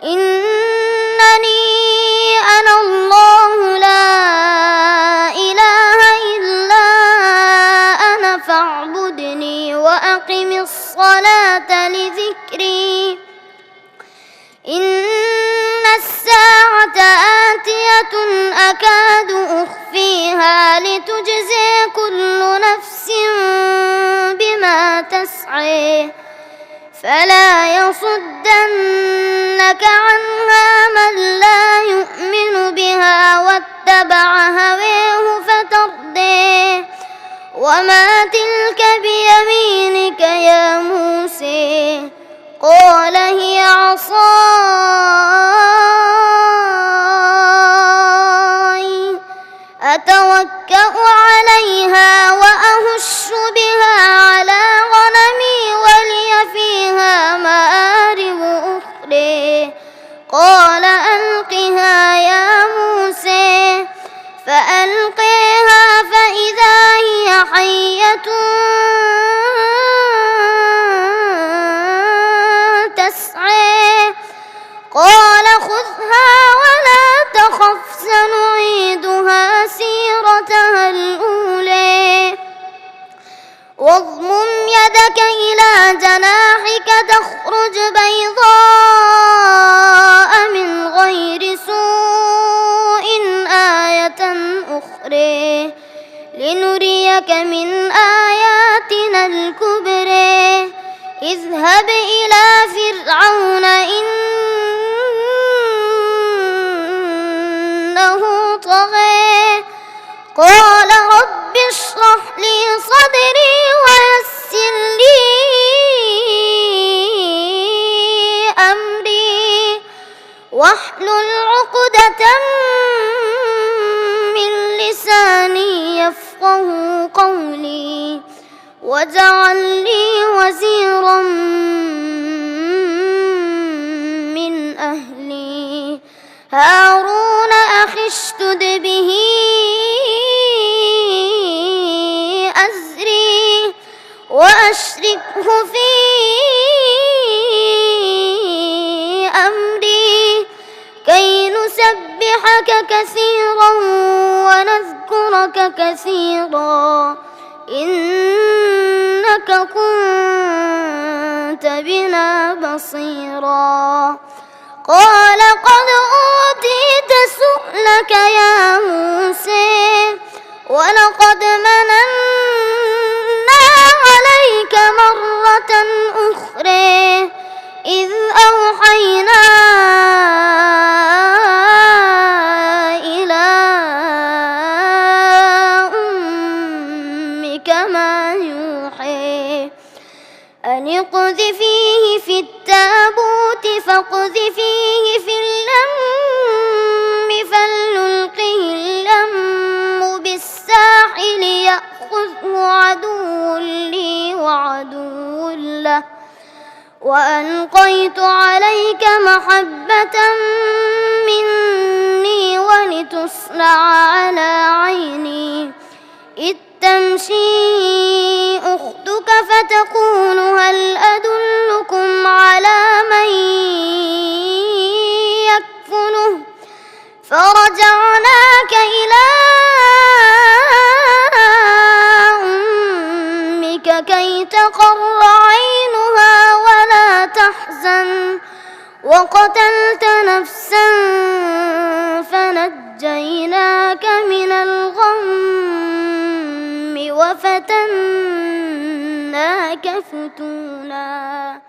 إنني أنا الله لا إله إلا أنا فاعبدني وأقم الصلاة لذكري إن الساعة آتية أكاد أخفيها لتجزي كل نفس بما تسعي فلا يصدنك عنها من لا يؤمن بها واتبع هواه فترديه وما تلك بيمينك يا موسى قال هي عصاي أتوكأ عليها وأهش بها على غنمي ولي فيها مآرب أخرى قال ألقها يا موسى فألقيها فإذا هي حية تسعى قال خذها ولا تخف سنعيدها سيرتها الأولى واضمم يدك إلى جناحك تخرج بيضاء من غير سوء آية أخرى لنريك من آياتنا الكبرى اذهب إلى فرعون إنه طغى قال رب اشرح لي صدري ويسر لي أمري واحلل عقدة من لساني يفقه قولي واجعل لي وزيرا من أهلي هارون أخي اشدد به أزري وأشركه في أمري كي نسبحك كثيرا ونذكرك كثيرا إنك كنت بنا بصيرا قال قد أوتيت سؤلك يا موسى ولقد مننا عليك مرة أخرى إذ أوحينا إلى أمك ما يوحي أن اقذفيه في التابوت فاقذفيه في اليم فلنلقه اليم بالساحل يأخذه عدو لي وعدو له وألقيت عليك محبة مني ولتصنع على عيني إذ تمشي أختك فتقول هل أدلكم على من يكفله فرجعناك إلى أمك كي تقر عينها ولا تحزن وقتلت نفسا فنجيناك من الغم وفتناك فتونا